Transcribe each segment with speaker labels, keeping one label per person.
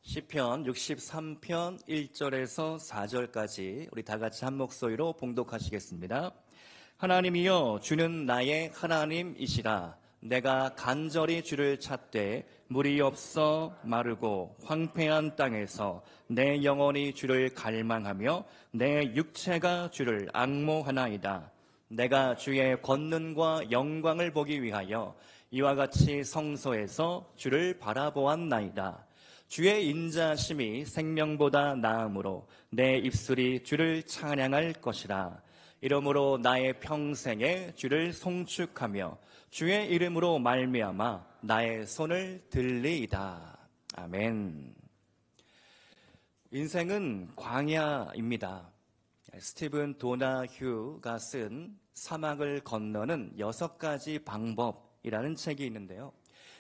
Speaker 1: 시편 63편 1절에서 4절까지 우리 다 같이 한 목소리로 봉독하시겠습니다. 하나님이여, 주는 나의 하나님이시라. 내가 간절히 주를 찾되 물이 없어 마르고 황폐한 땅에서 내 영혼이 주를 갈망하며 내 육체가 주를 앙모하나이다. 내가 주의 권능과 영광을 보기 위하여 이와 같이 성소에서 주를 바라보았나이다. 주의 인자심이 생명보다 나음으로 내 입술이 주를 찬양할 것이라. 이러므로 나의 평생에 주를 송축하며 주의 이름으로 말미암아 나의 손을 들리이다. 아멘. 인생은 광야입니다. 스티븐 도나휴가 쓴 사막을 건너는 6가지 방법이라는 책이 있는데요.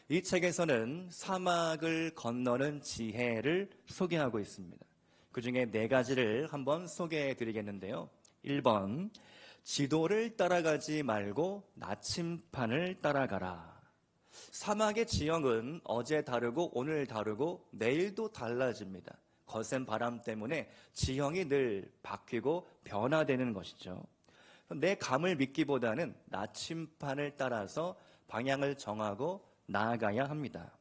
Speaker 1: 이 책에서는 사막을 건너는 지혜를 소개하고 있습니다. 그 중에 4가지를 한번 소개해 드리겠는데요. 1번, 지도를 따라가지 말고 나침판을 따라가라. 사막의 지형은 어제 다르고 오늘 다르고 내일도 달라집니다. 거센 바람 때문에 지형이 늘 바뀌고 변화되는 것이죠. 내 감을 믿기보다는 나침판을 따라서 방향을 정하고 나아가야 합니다.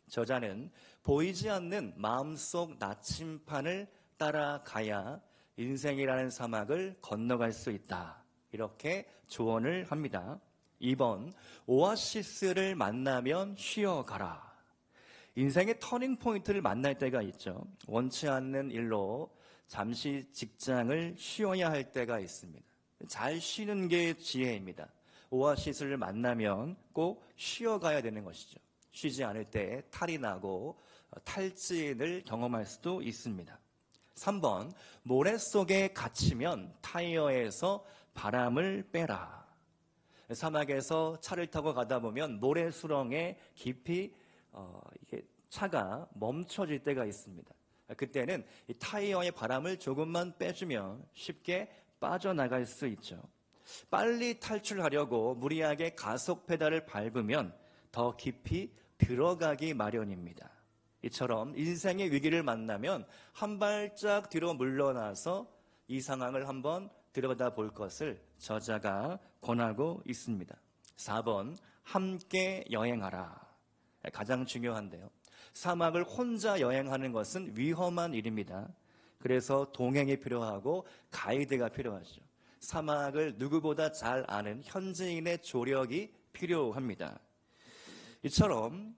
Speaker 1: 저자는 보이지 않는 마음속 나침판을 따라가야 인생이라는 사막을 건너갈 수 있다. 이렇게 조언을 합니다. 2번, 오아시스를 만나면 쉬어가라. 인생의 터닝 포인트를 만날 때가 있죠. 원치 않는 일로 잠시 직장을 쉬어야 할 때가 있습니다. 잘 쉬는 게 지혜입니다. 오아시스를 만나면 꼭 쉬어가야 되는 것이죠. 쉬지 않을 때 탈이 나고 탈진을 경험할 수도 있습니다. 3번, 모래 속에 갇히면 타이어에서 바람을 빼라. 사막에서 차를 타고 가다 보면 모래 수렁에 깊이 이게 차가 멈춰질 때가 있습니다. 그때는 이 타이어의 바람을 조금만 빼주면 쉽게 빠져나갈 수 있죠. 빨리 탈출하려고 무리하게 가속 페달을 밟으면 더 깊이 들어가기 마련입니다. 이처럼 인생의 위기를 만나면 한 발짝 뒤로 물러나서 이 상황을 한번 들여다볼 것을 저자가 권하고 있습니다. 4번, 함께 여행하라. 가장 중요한데요. 사막을 혼자 여행하는 것은 위험한 일입니다. 그래서 동행이 필요하고 가이드가 필요하죠. 사막을 누구보다 잘 아는 현지인의 조력이 필요합니다. 이처럼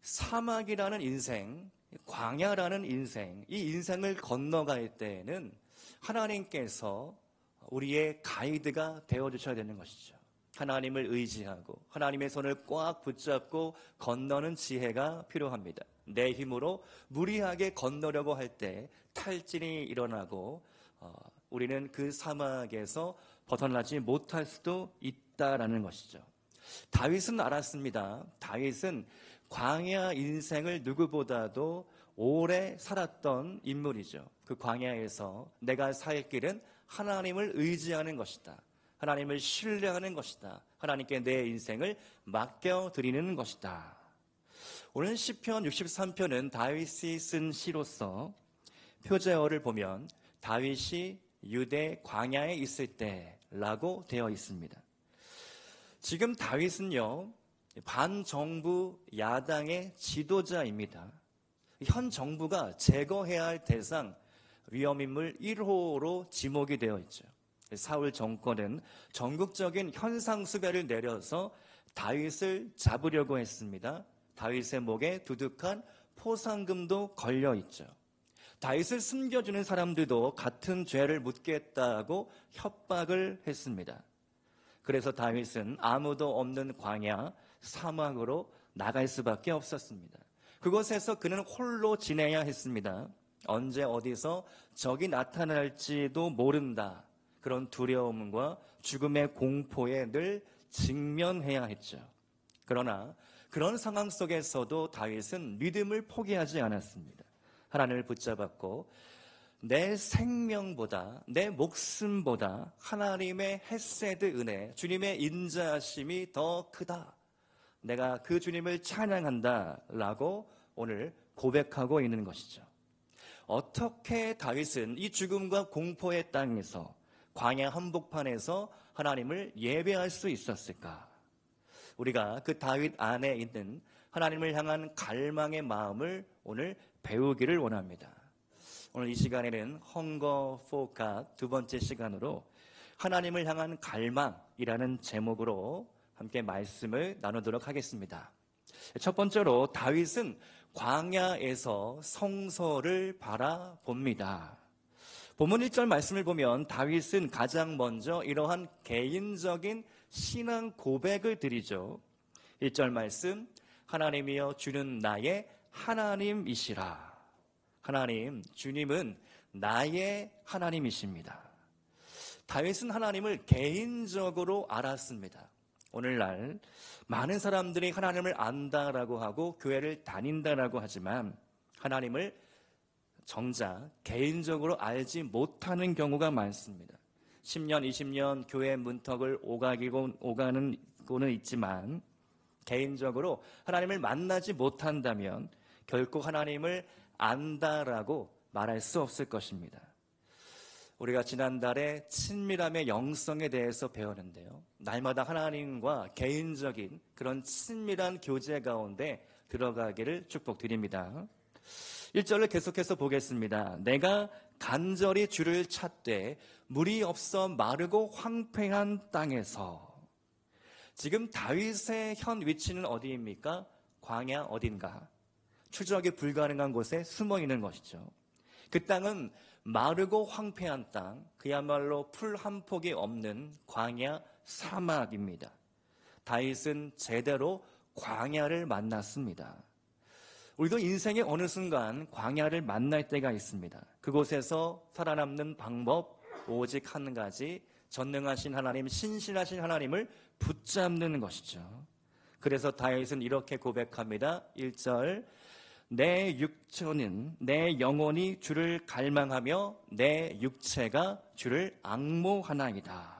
Speaker 1: 사막이라는 인생, 광야라는 인생, 이 인생을 건너갈 때에는 하나님께서 우리의 가이드가 되어주셔야 되는 것이죠. 하나님을 의지하고 하나님의 손을 꽉 붙잡고 건너는 지혜가 필요합니다. 내 힘으로 무리하게 건너려고 할 때 탈진이 일어나고 우리는 그 사막에서 벗어나지 못할 수도 있다라는 것이죠. 다윗은 알았습니다. 다윗은 광야 인생을 누구보다도 오래 살았던 인물이죠. 그 광야에서 내가 살 길은 하나님을 의지하는 것이다. 하나님을 신뢰하는 것이다. 하나님께 내 인생을 맡겨드리는 것이다. 오늘 시편 63편은 다윗이 쓴 시로서 표제어를 보면 다윗이 유대 광야에 있을 때라고 되어 있습니다. 지금 다윗은요, 반정부 야당의 지도자입니다. 현 정부가 제거해야 할 대상 위험인물 1호로 지목이 되어 있죠. 사울 정권은 전국적인 현상수배를 내려서 다윗을 잡으려고 했습니다. 다윗의 목에 두둑한 포상금도 걸려 있죠. 다윗을 숨겨주는 사람들도 같은 죄를 묻겠다고 협박을 했습니다. 그래서 다윗은 아무도 없는 광야, 사막으로 나갈 수밖에 없었습니다. 그곳에서 그는 홀로 지내야 했습니다. 언제 어디서 적이 나타날지도 모른다. 그런 두려움과 죽음의 공포에 늘 직면해야 했죠. 그러나 그런 상황 속에서도 다윗은 믿음을 포기하지 않았습니다. 하나님을 붙잡았고 내 생명보다 내 목숨보다 하나님의 헤세드 은혜, 주님의 인자하심이 더 크다. 내가 그 주님을 찬양한다 라고 오늘 고백하고 있는 것이죠. 어떻게 다윗은 이 죽음과 공포의 땅에서 광야 한복판에서 하나님을 예배할 수 있었을까? 우리가 그 다윗 안에 있는 하나님을 향한 갈망의 마음을 오늘 배우기를 원합니다. 오늘 이 시간에는 Hunger for God 두 번째 시간으로 하나님을 향한 갈망이라는 제목으로 함께 말씀을 나누도록 하겠습니다. 첫 번째로 다윗은 광야에서 성소를 바라봅니다. 본문 1절 말씀을 보면 다윗은 가장 먼저 이러한 개인적인 신앙 고백을 드리죠. 1절 말씀, 하나님이여 주는 나의 하나님이시라. 하나님, 주님은 나의 하나님이십니다. 다윗은 하나님을 개인적으로 알았습니다. 오늘날 많은 사람들이 하나님을 안다라고 하고 교회를 다닌다라고 하지만 하나님을 정작 개인적으로 알지 못하는 경우가 많습니다. 10년, 20년 교회 문턱을 오가는 고는 있지만 개인적으로 하나님을 만나지 못한다면 결코 하나님을 안다라고 말할 수 없을 것입니다. 우리가 지난달에 친밀함의 영성에 대해서 배웠는데요. 날마다 하나님과 개인적인 그런 친밀한 교제 가운데 들어가기를 축복드립니다. 1절을 계속해서 보겠습니다. 내가 간절히 주를 찾되 물이 없어 마르고 황폐한 땅에서. 지금 다윗의 현 위치는 어디입니까? 광야 어딘가? 추적이 불가능한 곳에 숨어 있는 것이죠. 그 땅은 마르고 황폐한 땅, 그야말로 풀 한 폭이 없는 광야 사막입니다. 다윗은 제대로 광야를 만났습니다. 우리도 인생의 어느 순간 광야를 만날 때가 있습니다. 그곳에서 살아남는 방법 오직 한 가지, 전능하신 하나님, 신실하신 하나님을 붙잡는 것이죠. 그래서 다윗은 이렇게 고백합니다. 1절, 내 육체는, 내 영혼이 주를 갈망하며 내 육체가 주를 앙모하나이다.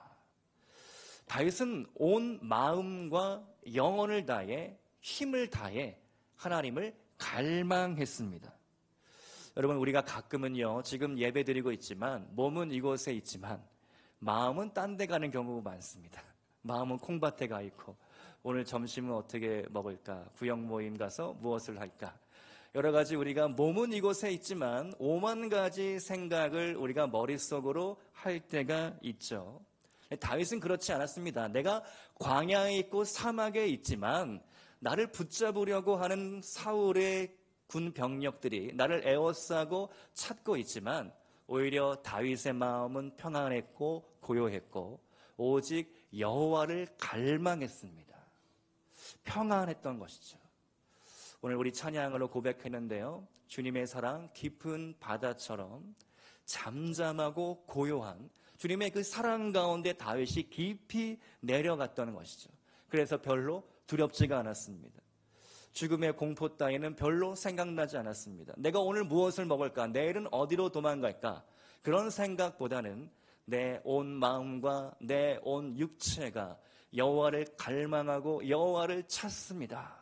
Speaker 1: 다윗은 온 마음과 영혼을 다해, 힘을 다해 하나님을 갈망했습니다. 여러분, 우리가 가끔은요, 지금 예배 드리고 있지만 몸은 이곳에 있지만 마음은 딴 데 가는 경우가 많습니다. 마음은 콩밭에 가 있고 오늘 점심은 어떻게 먹을까? 구역 모임 가서 무엇을 할까? 여러 가지 우리가 몸은 이곳에 있지만 오만 가지 생각을 우리가 머릿속으로 할 때가 있죠. 다윗은 그렇지 않았습니다. 내가 광야에 있고 사막에 있지만 나를 붙잡으려고 하는 사울의 군 병력들이 나를 에워싸고 찾고 있지만 오히려 다윗의 마음은 평안했고 고요했고 오직 여호와를 갈망했습니다. 평안했던 것이죠. 오늘 우리 찬양으로 고백했는데요. 주님의 사랑 깊은 바다처럼 잠잠하고 고요한 주님의 그 사랑 가운데 다윗이 깊이 내려갔다는 것이죠. 그래서 별로 두렵지가 않았습니다. 죽음의 공포 따위는 별로 생각나지 않았습니다. 내가 오늘 무엇을 먹을까? 내일은 어디로 도망갈까? 그런 생각보다는 내 온 마음과 내 온 육체가 여호와를 갈망하고 여호와를 찾습니다.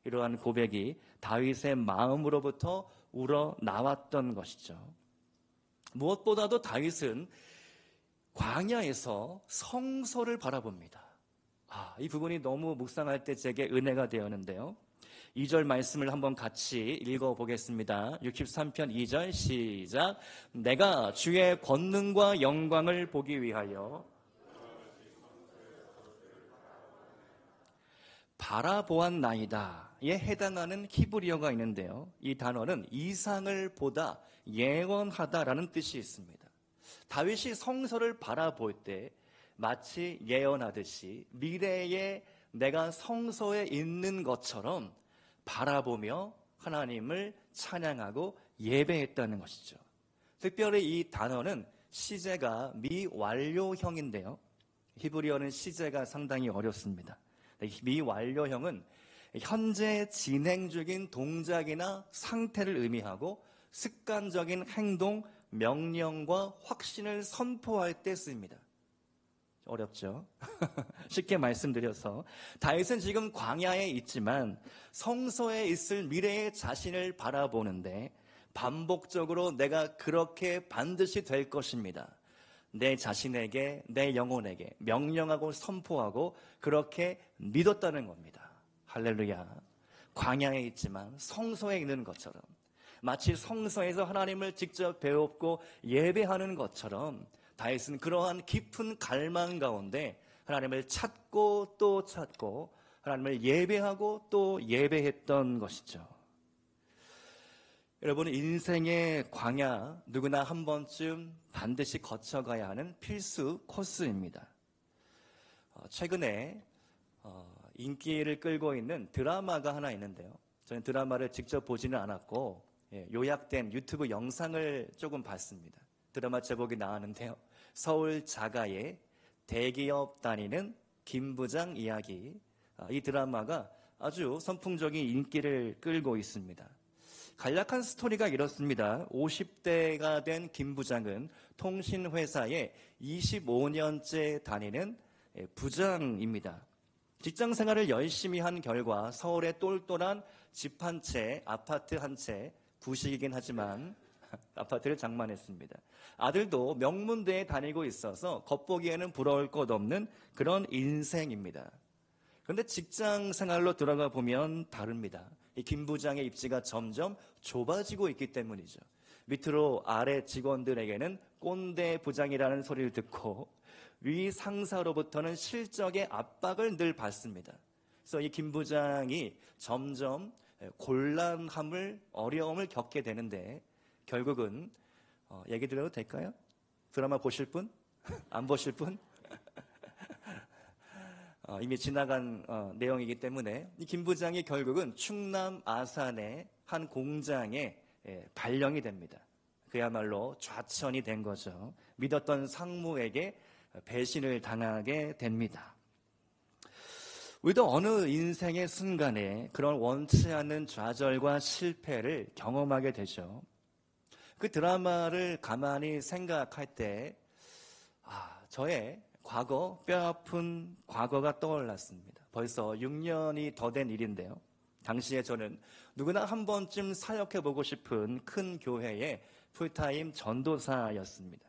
Speaker 1: 이러한 고백이 다윗의 마음으로부터 우러나왔던 것이죠. 무엇보다도 다윗은 광야에서 성소를 바라봅니다. 이 부분이 너무 묵상할 때 제게 은혜가 되었는데요. 2절 말씀을 한번 같이 읽어보겠습니다. 63편 2절 시작. 내가 주의 권능과 영광을 보기 위하여 바라보았나이다에 해당하는 히브리어가 있는데요. 이 단어는 이상을 보다, 예언하다라는 뜻이 있습니다. 다윗이 성소를 바라볼 때 마치 예언하듯이 미래에 내가 성소에 있는 것처럼 바라보며 하나님을 찬양하고 예배했다는 것이죠. 특별히 이 단어는 시제가 미완료형인데요. 히브리어는 시제가 상당히 어렵습니다. 미완료형은 현재 진행 중인 동작이나 상태를 의미하고 습관적인 행동, 명령과 확신을 선포할 때 씁니다. 어렵죠. 쉽게 말씀드려서 다윗은 지금 광야에 있지만 성소에 있을 미래의 자신을 바라보는데 반복적으로 내가 그렇게 반드시 될 것입니다. 내 자신에게, 내 영혼에게 명령하고 선포하고 그렇게 믿었다는 겁니다. 할렐루야. 광야에 있지만 성소에 있는 것처럼, 마치 성소에서 하나님을 직접 배웠고 예배하는 것처럼 다윗은 그러한 깊은 갈망 가운데 하나님을 찾고 또 찾고 하나님을 예배하고 또 예배했던 것이죠. 여러분, 인생의 광야 누구나 한 번쯤 반드시 거쳐가야 하는 필수 코스입니다. 최근에 인기를 끌고 있는 드라마가 하나 있는데요. 저는 드라마를 직접 보지는 않았고 요약된 유튜브 영상을 조금 봤습니다. 드라마 제목이 나왔는데요. 서울 자가의 대기업 다니는 김 부장 이야기. 이 드라마가 아주 선풍적인 인기를 끌고 있습니다. 간략한 스토리가 이렇습니다. 50대가 된 김 부장은 통신회사에 25년째 다니는 부장입니다. 직장 생활을 열심히 한 결과 서울에 똘똘한 집 한 채, 아파트 한 채, 구식이긴 하지만 아파트를 장만했습니다. 아들도 명문대에 다니고 있어서 겉보기에는 부러울 것 없는 그런 인생입니다. 그런데 직장 생활로 들어가 보면 다릅니다. 이 김 부장의 입지가 점점 좁아지고 있기 때문이죠. 밑으로 아래 직원들에게는 꼰대 부장이라는 소리를 듣고 위 상사로부터는 실적의 압박을 늘 받습니다. 그래서 이 김 부장이 점점 곤란함을, 어려움을 겪게 되는데 결국은 얘기 드려도 될까요? 드라마 보실 분? 안 보실 분? 이미 지나간 내용이기 때문에 이 김 부장이 결국은 충남 아산의 한 공장에 발령이 됩니다. 그야말로 좌천이 된 거죠. 믿었던 상무에게 배신을 당하게 됩니다. 우리도 어느 인생의 순간에 그런 원치 않는 좌절과 실패를 경험하게 되죠. 그 드라마를 가만히 생각할 때 저의 과거, 뼈아픈 과거가 떠올랐습니다. 벌써 6년이 더 된 일인데요. 당시에 저는 누구나 한 번쯤 사역해보고 싶은 큰 교회의 풀타임 전도사였습니다.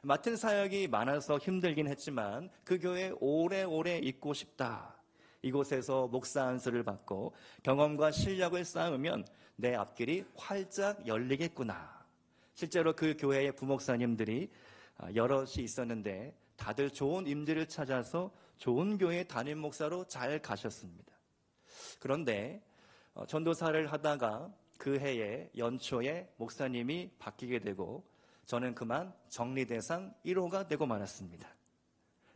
Speaker 1: 맡은 사역이 많아서 힘들긴 했지만 그 교회에 오래오래 있고 싶다. 이곳에서 목사 안수를 받고 경험과 실력을 쌓으면 내 앞길이 활짝 열리겠구나. 실제로 그 교회의 부목사님들이 여럿이 있었는데 다들 좋은 임지를 찾아서 좋은 교회 담임 목사로 잘 가셨습니다. 그런데 전도사를 하다가 그 해에 연초에 목사님이 바뀌게 되고 저는 그만 정리대상 1호가 되고 말았습니다.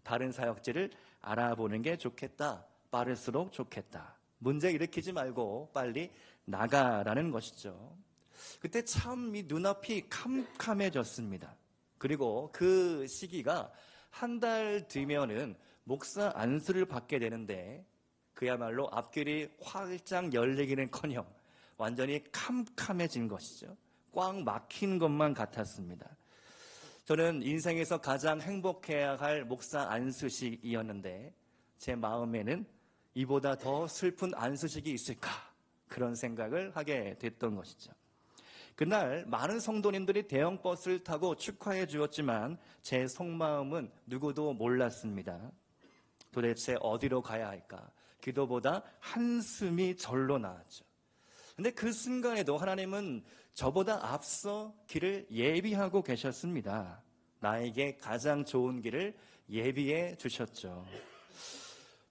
Speaker 1: 다른 사역지를 알아보는 게 좋겠다. 빠를수록 좋겠다. 문제 일으키지 말고 빨리 나가라는 것이죠. 그때 참 이 눈앞이 캄캄해졌습니다. 그리고 그 시기가 한 달 뒤면은 목사 안수를 받게 되는데 그야말로 앞길이 활짝 열리기는커녕 완전히 캄캄해진 것이죠. 꽉 막힌 것만 같았습니다. 저는 인생에서 가장 행복해야 할 목사 안수식이었는데 제 마음에는 이보다 더 슬픈 안수식이 있을까? 그런 생각을 하게 됐던 것이죠. 그날 많은 성도님들이 대형버스를 타고 축하해 주었지만 제 속마음은 누구도 몰랐습니다. 도대체 어디로 가야 할까? 기도보다 한숨이 절로 나왔죠. 근데 그 순간에도 하나님은 저보다 앞서 길을 예비하고 계셨습니다. 나에게 가장 좋은 길을 예비해 주셨죠.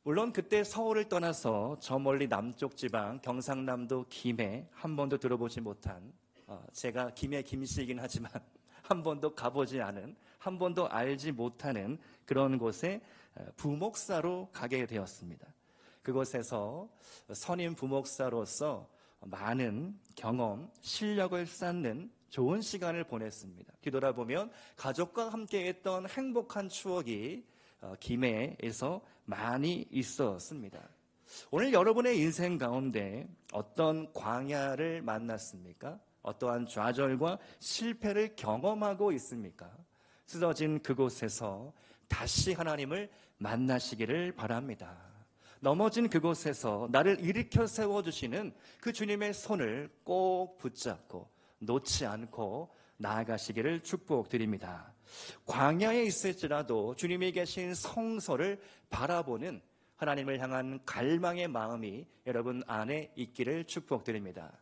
Speaker 1: 물론 그때 서울을 떠나서 저 멀리 남쪽 지방 경상남도 김해 한 번도 들어보지 못한 제가 김해 김씨이긴 하지만 한 번도 가보지 않은, 한 번도 알지 못하는 그런 곳에 부목사로 가게 되었습니다. 그곳에서 선임 부목사로서 많은 경험, 실력을 쌓는 좋은 시간을 보냈습니다. 뒤돌아보면 가족과 함께했던 행복한 추억이 김해에서 많이 있었습니다. 오늘 여러분의 인생 가운데 어떤 광야를 만났습니까? 어떠한 좌절과 실패를 경험하고 있습니까? 쓰러진 그곳에서 다시 하나님을 만나시기를 바랍니다. 넘어진 그곳에서 나를 일으켜 세워주시는 그 주님의 손을 꼭 붙잡고 놓지 않고 나아가시기를 축복드립니다. 광야에 있을지라도 주님이 계신 성소를 바라보는 하나님을 향한 갈망의 마음이 여러분 안에 있기를 축복드립니다.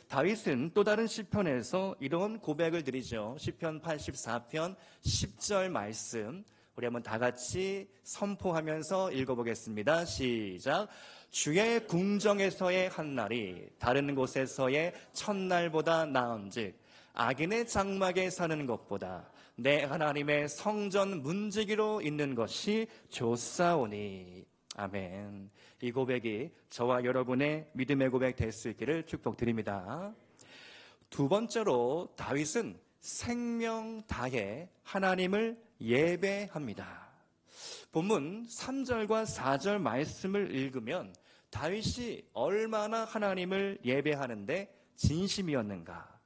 Speaker 1: 다윗은 또 다른 시편에서 이런 고백을 드리죠. 시편 84편 10절 말씀 우리 한번 다 같이 선포하면서 읽어보겠습니다. 시작. 주의 궁정에서의 한날이 다른 곳에서의 첫날보다 나은즉 악인의 장막에 사는 것보다 내 하나님의 성전 문지기로 있는 것이 좋사오니. 아멘. 이 고백이 저와 여러분의 믿음의 고백 될 수 있기를 축복드립니다. 두 번째로 다윗은 생명 다해 하나님을 예배합니다. 본문 3절과 4절 말씀을 읽으면 다윗이 얼마나 하나님을 예배하는데 진심이었는가,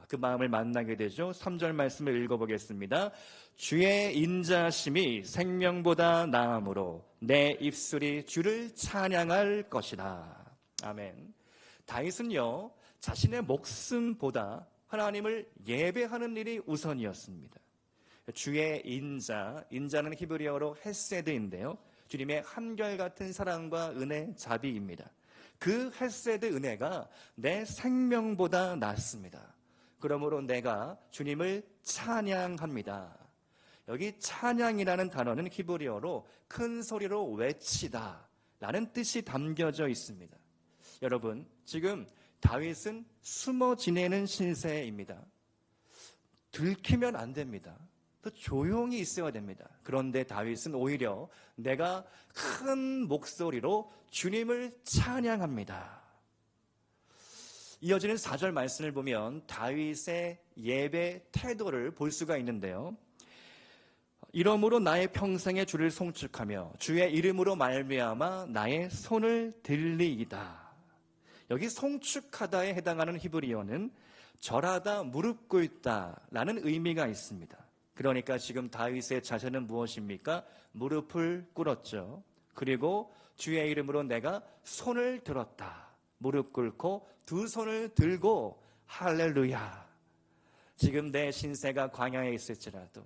Speaker 1: 그 마음을 만나게 되죠. 3절 말씀을 읽어보겠습니다. 주의 인자심이 생명보다 나음으로 내 입술이 주를 찬양할 것이다. 아멘. 다윗은요, 자신의 목숨보다 하나님을 예배하는 일이 우선이었습니다. 주의 인자는 히브리어로 헤세드인데요, 주님의 한결같은 사랑과 은혜, 자비입니다. 그 헤세드 은혜가 내 생명보다 낫습니다. 그러므로 내가 주님을 찬양합니다. 여기 찬양이라는 단어는 히브리어로 큰 소리로 외치다 라는 뜻이 담겨져 있습니다. 여러분, 지금 다윗은 숨어 지내는 신세입니다. 들키면 안 됩니다. 더 조용히 있어야 됩니다. 그런데 다윗은 오히려 내가 큰 목소리로 주님을 찬양합니다. 이어지는 4절 말씀을 보면 다윗의 예배 태도를 볼 수가 있는데요. 이러므로 나의 평생에 주를 송축하며 주의 이름으로 말미암아 나의 손을 들리이다. 여기 송축하다에 해당하는 히브리어는 절하다, 무릎 꿇다 라는 의미가 있습니다. 그러니까 지금 다윗의 자세는 무엇입니까? 무릎을 꿇었죠. 그리고 주의 이름으로 내가 손을 들었다. 무릎 꿇고 두 손을 들고 할렐루야. 지금 내 신세가 광야에 있을지라도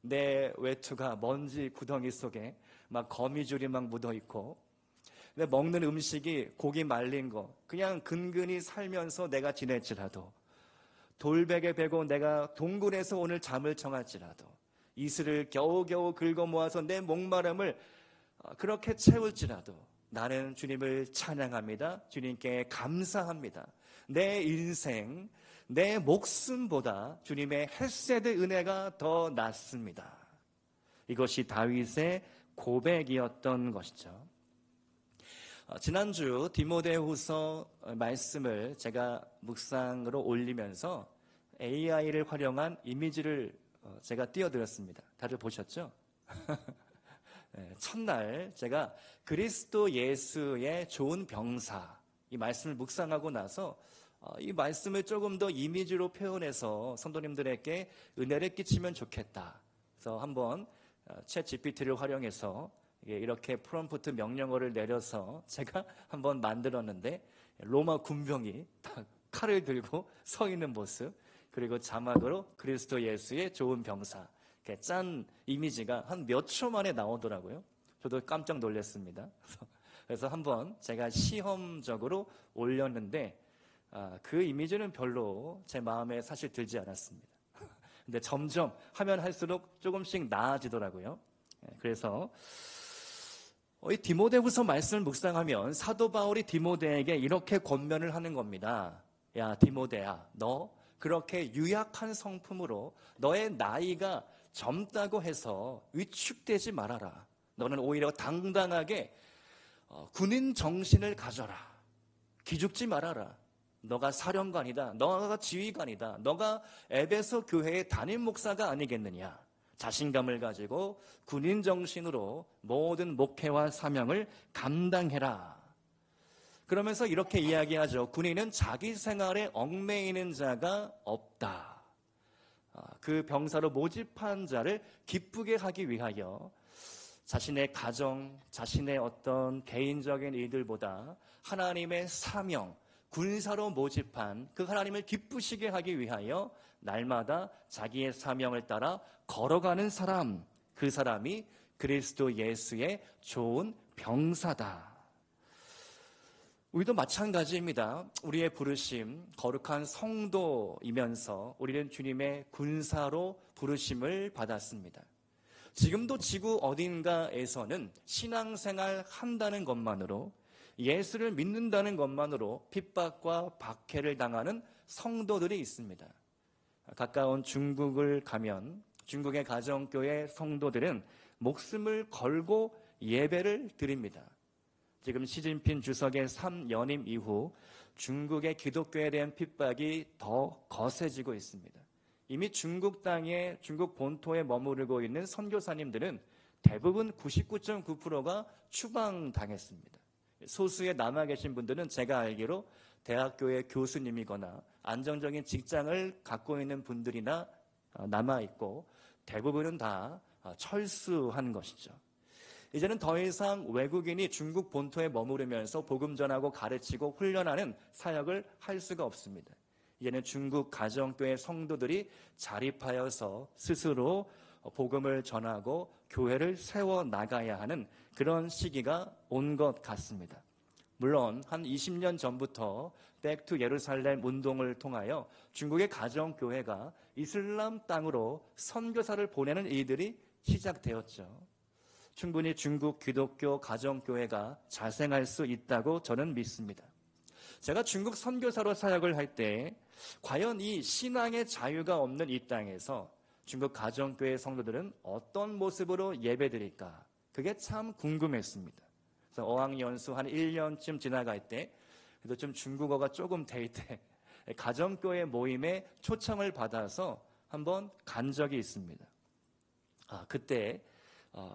Speaker 1: 내 외투가 먼지 구덩이 속에 막 거미줄이 막 묻어있고 내 먹는 음식이 고기 말린 거 그냥 근근히 살면서 내가 지낼지라도 돌베개 베고 내가 동굴에서 오늘 잠을 청할지라도 이슬을 겨우겨우 긁어 모아서 내 목마름을 그렇게 채울지라도 나는 주님을 찬양합니다. 주님께 감사합니다. 내 인생, 내 목숨보다 주님의 헤세드 은혜가 더 낫습니다. 이것이 다윗의 고백이었던 것이죠. 지난주 디모데후서 말씀을 제가 묵상으로 올리면서 AI를 활용한 이미지를 제가 띄워드렸습니다. 다들 보셨죠? 첫날 제가 그리스도 예수의 좋은 병사 이 말씀을 묵상하고 나서 이 말씀을 조금 더 이미지로 표현해서 성도님들에게 은혜를 끼치면 좋겠다. 그래서 한번 챗 GPT를 활용해서 이렇게 프롬프트 명령어를 내려서 제가 한번 만들었는데 로마 군병이 딱 칼을 들고 서 있는 모습, 그리고 자막으로 그리스도 예수의 좋은 병사, 이렇게 짠 이미지가 한 몇 초 만에 나오더라고요. 저도 깜짝 놀랐습니다. 그래서 한번 제가 시험적으로 올렸는데 그 이미지는 별로 제 마음에 사실 들지 않았습니다. 근데 점점 하면 할수록 조금씩 나아지더라고요. 그래서 이 디모데후서 말씀을 묵상하면 사도 바울이 디모데에게 이렇게 권면을 하는 겁니다. 야, 디모데야, 너 그렇게 유약한 성품으로 너의 나이가 젊다고 해서 위축되지 말아라. 너는 오히려 당당하게 군인 정신을 가져라. 기죽지 말아라. 너가 사령관이다. 너가 지휘관이다. 너가 에베소 교회의 담임 목사가 아니겠느냐. 자신감을 가지고 군인 정신으로 모든 목회와 사명을 감당해라. 그러면서 이렇게 이야기하죠. 군인은 자기 생활에 얽매이는 자가 없다. 그 병사로 모집한 자를 기쁘게 하기 위하여 자신의 가정, 자신의 어떤 개인적인 일들보다 하나님의 사명, 군사로 모집한 그 하나님을 기쁘시게 하기 위하여 날마다 자기의 사명을 따라 걸어가는 사람, 그 사람이 그리스도 예수의 좋은 병사다. 우리도 마찬가지입니다. 우리의 부르심, 거룩한 성도이면서 우리는 주님의 군사로 부르심을 받았습니다. 지금도 지구 어딘가에서는 신앙생활 한다는 것만으로, 예수를 믿는다는 것만으로 핍박과 박해를 당하는 성도들이 있습니다. 가까운 중국을 가면 중국의 가정교회 성도들은 목숨을 걸고 예배를 드립니다. 지금 시진핑 주석의 3연임 이후 중국의 기독교에 대한 핍박이 더 거세지고 있습니다. 이미 중국 땅에, 중국 본토에 머무르고 있는 선교사님들은 대부분 99.9%가 추방당했습니다. 소수의 남아 계신 분들은 제가 알기로 대학교의 교수님이거나 안정적인 직장을 갖고 있는 분들이나 남아있고, 대부분은 다 철수한 것이죠. 이제는 더 이상 외국인이 중국 본토에 머무르면서 복음 전하고 가르치고 훈련하는 사역을 할 수가 없습니다. 이제는 중국 가정교회 성도들이 자립하여서 스스로 복음을 전하고 교회를 세워나가야 하는 그런 시기가 온 것 같습니다. 물론 한 20년 전부터 백투 예루살렘 운동을 통하여 중국의 가정교회가 이슬람 땅으로 선교사를 보내는 일들이 시작되었죠. 충분히 중국 기독교 가정교회가 자생할 수 있다고 저는 믿습니다. 제가 중국 선교사로 사역을 할 때 과연 이 신앙의 자유가 없는 이 땅에서 중국 가정교회 성도들은 어떤 모습으로 예배드릴까? 그게 참 궁금했습니다. 그래서 어학연수 한 1년쯤 지나갈 때, 그래도 좀 중국어가 조금 될 때 가정교회 모임에 초청을 받아서 한번 간 적이 있습니다. 그때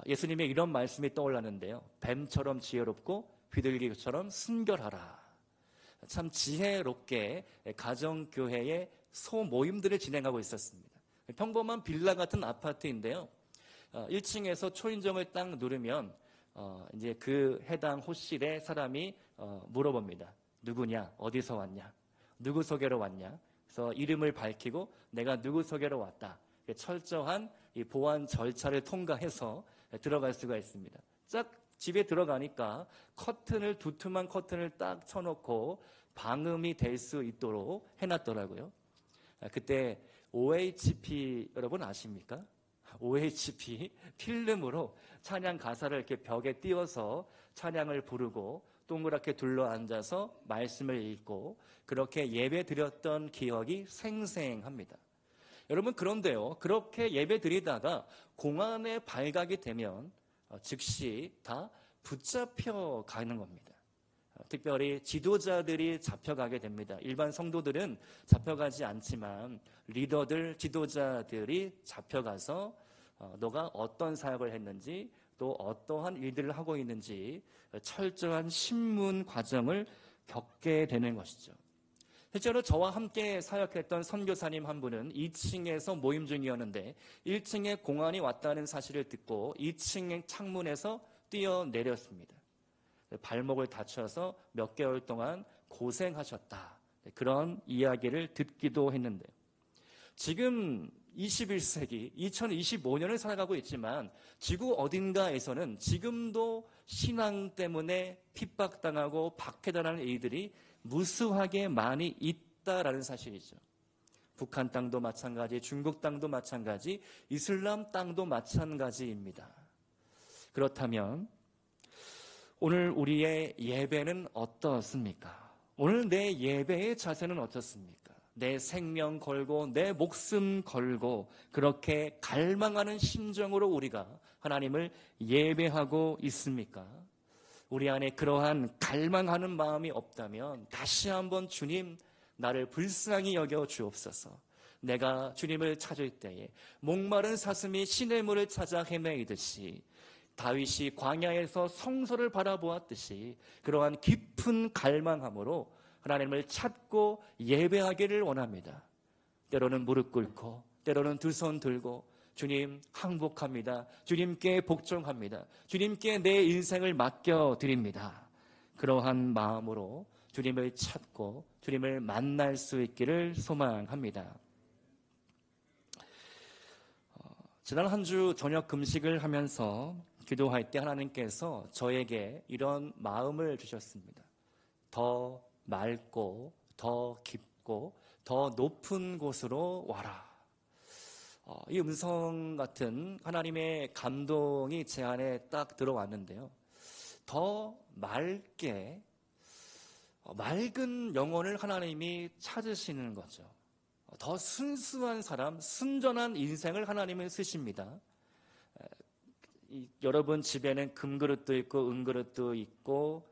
Speaker 1: 예수님의 이런 말씀이 떠올랐는데요. 뱀처럼 지혜롭고 비둘기처럼 순결하라. 참 지혜롭게 가정교회의 소모임들을 진행하고 있었습니다. 평범한 빌라 같은 아파트인데요. 1층에서 초인종을 딱 누르면 이제 그 해당 호실에 사람이 물어봅니다. 누구냐? 어디서 왔냐? 누구 소개로 왔냐? 그래서 이름을 밝히고 내가 누구 소개로 왔다. 철저한 이 보안 절차를 통과해서 들어갈 수가 있습니다. 딱 집에 들어가니까 커튼을, 두툼한 커튼을 딱 쳐놓고 방음이 될 수 있도록 해놨더라고요. 그때 OHP 여러분 아십니까? OHP 필름으로 찬양 가사를 이렇게 벽에 띄워서 찬양을 부르고 동그랗게 둘러앉아서 말씀을 읽고 그렇게 예배 드렸던 기억이 생생합니다. 여러분, 그런데요, 그렇게 예배 드리다가 공안에 발각이 되면 즉시 다 붙잡혀 가는 겁니다. 특별히 지도자들이 잡혀가게 됩니다. 일반 성도들은 잡혀가지 않지만 리더들, 지도자들이 잡혀가서 너가 어떤 사역을 했는지 또 어떠한 일들을 하고 있는지 철저한 신문 과정을 겪게 되는 것이죠. 실제로 저와 함께 사역했던 선교사님 한 분은 2층에서 모임 중이었는데 1층에 공안이 왔다는 사실을 듣고 2층의 창문에서 뛰어내렸습니다. 발목을 다쳐서 몇 개월 동안 고생하셨다. 그런 이야기를 듣기도 했는데요. 지금 21세기 2025년을 살아가고 있지만 지구 어딘가에서는 지금도 신앙 때문에 핍박당하고 박해당하는 일들이 무수하게 많이 있다라는 사실이죠. 북한 땅도 마찬가지, 중국 땅도 마찬가지, 이슬람 땅도 마찬가지입니다. 그렇다면 오늘 우리의 예배는 어떻습니까? 오늘 내 예배의 자세는 어떻습니까? 내 생명 걸고 내 목숨 걸고 그렇게 갈망하는 심정으로 우리가 하나님을 예배하고 있습니까? 우리 안에 그러한 갈망하는 마음이 없다면 다시 한번 주님, 나를 불쌍히 여겨 주옵소서. 내가 주님을 찾을 때에 목마른 사슴이 시냇물을 찾아 헤매이듯이 다윗이 광야에서 성소를 바라보았듯이 그러한 깊은 갈망함으로 하나님을 찾고 예배하기를 원합니다. 때로는 무릎 꿇고 때로는 두 손 들고 주님 항복합니다. 주님께 복종합니다. 주님께 내 인생을 맡겨드립니다. 그러한 마음으로 주님을 찾고 주님을 만날 수 있기를 소망합니다. 지난 한 주 저녁 금식을 하면서 기도할 때 하나님께서 저에게 이런 마음을 주셨습니다. 더 맑고 더 깊고 더 높은 곳으로 와라. 이 음성 같은 하나님의 감동이 제 안에 딱 들어왔는데요. 더 맑게, 맑은 영혼을 하나님이 찾으시는 거죠. 더 순수한 사람, 순전한 인생을 하나님은 쓰십니다. 여러분 집에는 금그릇도 있고 은그릇도 있고,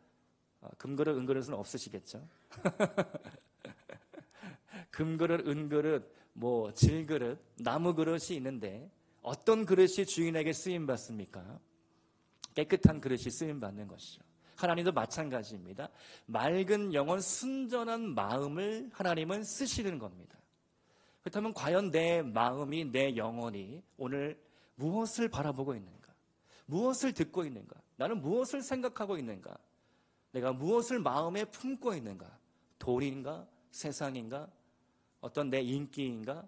Speaker 1: 금그릇, 은그릇은 없으시겠죠? 금그릇, 은그릇, 질그릇, 나무 그릇이 있는데 어떤 그릇이 주인에게 쓰임받습니까? 깨끗한 그릇이 쓰임받는 것이죠. 하나님도 마찬가지입니다. 맑은 영혼, 순전한 마음을 하나님은 쓰시는 겁니다. 그렇다면 과연 내 마음이, 내 영혼이 오늘 무엇을 바라보고 있는가? 무엇을 듣고 있는가? 나는 무엇을 생각하고 있는가? 내가 무엇을 마음에 품고 있는가? 돈인가? 세상인가? 어떤 내 인기인가?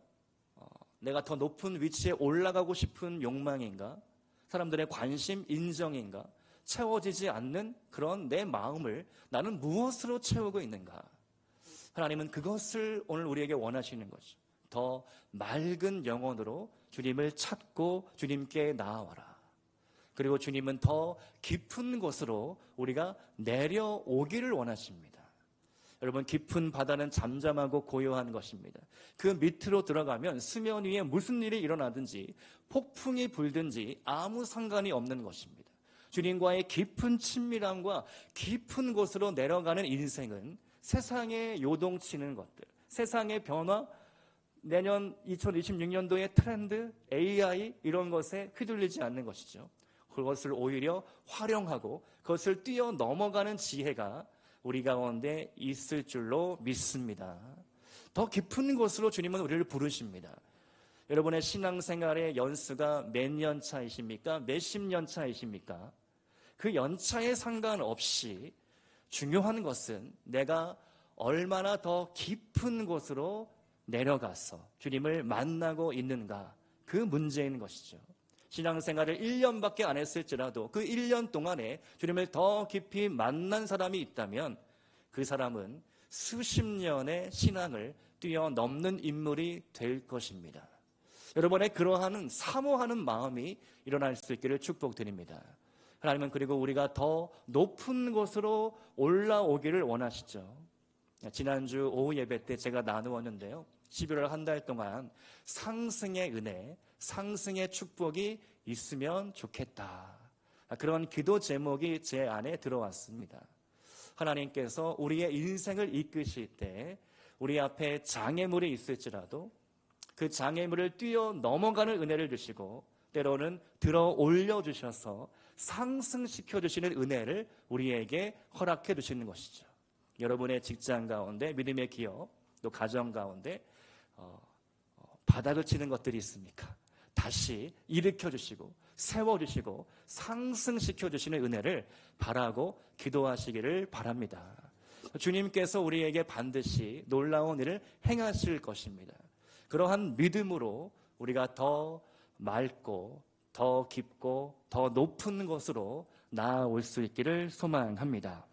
Speaker 1: 내가 더 높은 위치에 올라가고 싶은 욕망인가? 사람들의 관심, 인정인가? 채워지지 않는 그런 내 마음을 나는 무엇으로 채우고 있는가? 하나님은 그것을 오늘 우리에게 원하시는 것이죠. 더 맑은 영혼으로 주님을 찾고 주님께 나아와라. 그리고 주님은 더 깊은 곳으로 우리가 내려오기를 원하십니다. 여러분, 깊은 바다는 잠잠하고 고요한 것입니다. 그 밑으로 들어가면 수면 위에 무슨 일이 일어나든지 폭풍이 불든지 아무 상관이 없는 것입니다. 주님과의 깊은 친밀함과 깊은 곳으로 내려가는 인생은 세상에 요동치는 것들, 세상의 변화, 내년 2026년도의 트렌드, AI 이런 것에 휘둘리지 않는 것이죠. 그것을 오히려 활용하고 그것을 뛰어넘어가는 지혜가 우리 가운데 있을 줄로 믿습니다. 더 깊은 곳으로 주님은 우리를 부르십니다. 여러분의 신앙생활의 연수가 몇 년 차이십니까? 몇십 년 차이십니까? 그 연차에 상관없이 중요한 것은 내가 얼마나 더 깊은 곳으로 내려가서 주님을 만나고 있는가, 그 문제인 것이죠. 신앙생활을 1년밖에 안 했을지라도 그 1년 동안에 주님을 더 깊이 만난 사람이 있다면 그 사람은 수십 년의 신앙을 뛰어넘는 인물이 될 것입니다. 여러분의 그러한 사모하는 마음이 일어날 수 있기를 축복드립니다. 하나님은 그리고 우리가 더 높은 곳으로 올라오기를 원하시죠. 지난주 오후 예배 때 제가 나누었는데요. 11월 한 달 동안 상승의 은혜, 상승의 축복이 있으면 좋겠다. 그런 기도 제목이 제 안에 들어왔습니다. 하나님께서 우리의 인생을 이끄실 때 우리 앞에 장애물이 있을지라도 그 장애물을 뛰어넘어가는 은혜를 주시고 때로는 들어 올려주셔서 상승시켜주시는 은혜를 우리에게 허락해 주시는 것이죠. 여러분의 직장 가운데, 믿음의 기업, 또 가정 가운데 바닥을 치는 것들이 있습니까? 다시 일으켜주시고 세워주시고 상승시켜주시는 은혜를 바라고 기도하시기를 바랍니다. 주님께서 우리에게 반드시 놀라운 일을 행하실 것입니다. 그러한 믿음으로 우리가 더 맑고 더 깊고 더 높은 곳으로 나아올 수 있기를 소망합니다.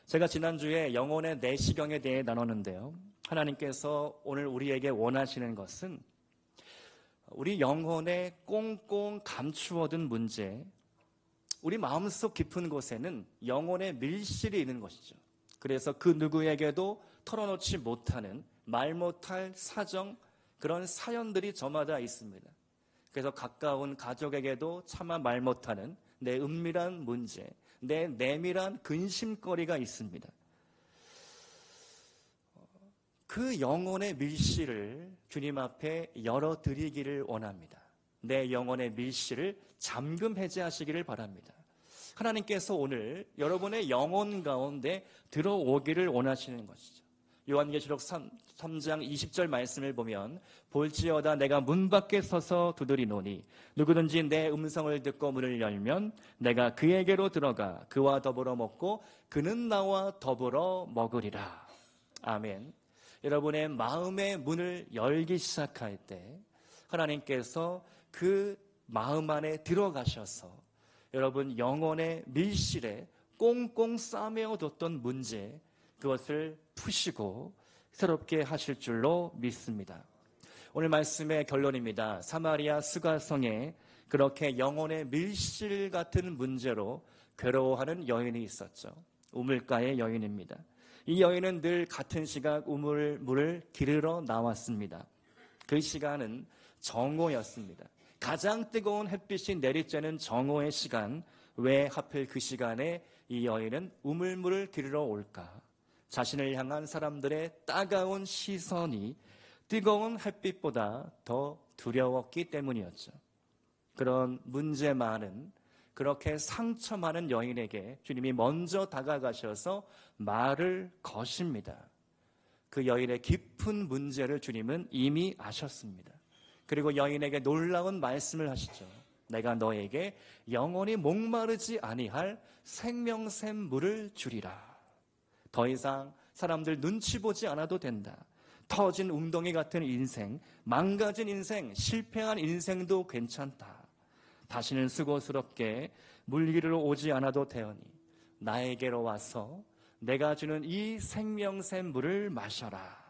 Speaker 1: 제가 지난주에 영혼의 내시경에 대해 나눴는데요. 하나님께서 오늘 우리에게 원하시는 것은 우리 영혼에 꽁꽁 감추어둔 문제, 우리 마음속 깊은 곳에는 영혼의 밀실이 있는 것이죠. 그래서 그 누구에게도 털어놓지 못하는 말 못할 사정, 그런 사연들이 저마다 있습니다. 그래서 가까운 가족에게도 차마 말 못하는 내 은밀한 문제, 내 내밀한 근심거리가 있습니다. 그 영혼의 밀실을 주님 앞에 열어드리기를 원합니다. 내 영혼의 밀실을 잠금 해제하시기를 바랍니다. 하나님께서 오늘 여러분의 영혼 가운데 들어오기를 원하시는 것이죠. 요한계시록 3장 20절 말씀을 보면 볼지어다 내가 문 밖에 서서 두드리노니 누구든지 내 음성을 듣고 문을 열면 내가 그에게로 들어가 그와 더불어 먹고 그는 나와 더불어 먹으리라. 아멘. 여러분의 마음의 문을 열기 시작할 때 하나님께서 그 마음 안에 들어가셔서 여러분 영혼의 밀실에 꽁꽁 싸매어뒀던 문제, 그것을 푸시고 새롭게 하실 줄로 믿습니다. 오늘 말씀의 결론입니다. 사마리아 스가성에 그렇게 영혼의 밀실 같은 문제로 괴로워하는 여인이 있었죠. 우물가의 여인입니다. 이 여인은 늘 같은 시각 우물물을 기르러 나왔습니다. 그 시간은 정오였습니다. 가장 뜨거운 햇빛이 내리쬐는 정오의 시간, 왜 하필 그 시간에 이 여인은 우물물을 기르러 올까? 자신을 향한 사람들의 따가운 시선이 뜨거운 햇빛보다 더 두려웠기 때문이었죠. 그런 문제 많은, 그렇게 상처 많은 여인에게 주님이 먼저 다가가셔서 말을 거십니다. 그 여인의 깊은 문제를 주님은 이미 아셨습니다. 그리고 여인에게 놀라운 말씀을 하시죠. 내가 너에게 영원히 목마르지 아니할 생명샘 물을 주리라. 더 이상 사람들 눈치 보지 않아도 된다. 터진 웅덩이 같은 인생, 망가진 인생, 실패한 인생도 괜찮다. 다시는 수고스럽게 물 기르러 오지 않아도 되오니 나에게로 와서 내가 주는 이 생명샘 물을 마셔라.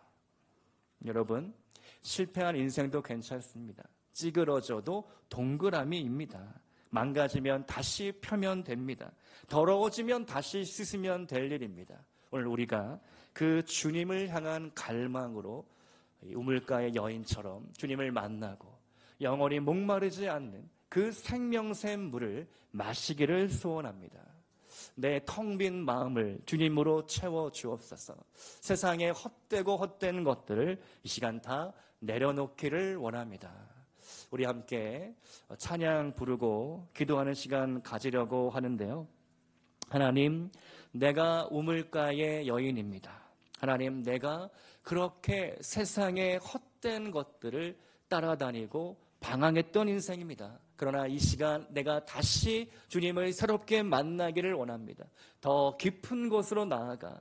Speaker 1: 여러분, 실패한 인생도 괜찮습니다. 찌그러져도 동그라미입니다. 망가지면 다시 펴면 됩니다. 더러워지면 다시 씻으면 될 일입니다. 오늘 우리가 그 주님을 향한 갈망으로 우물가의 여인처럼 주님을 만나고 영원히 목마르지 않는 그 생명샘 물을 마시기를 소원합니다. 내 텅 빈 마음을 주님으로 채워 주옵소서. 세상에 헛되고 헛된 것들을 이 시간 다 내려놓기를 원합니다. 우리 함께 찬양 부르고 기도하는 시간 가지려고 하는데요. 하나님, 내가 우물가의 여인입니다. 하나님, 내가 그렇게 세상의 헛된 것들을 따라다니고 방황했던 인생입니다. 그러나 이 시간 내가 다시 주님을 새롭게 만나기를 원합니다. 더 깊은 곳으로 나아가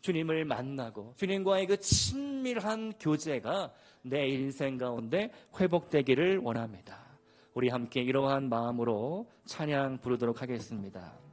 Speaker 1: 주님을 만나고 주님과의 그 친밀한 교제가 내 인생 가운데 회복되기를 원합니다. 우리 함께 이러한 마음으로 찬양 부르도록 하겠습니다.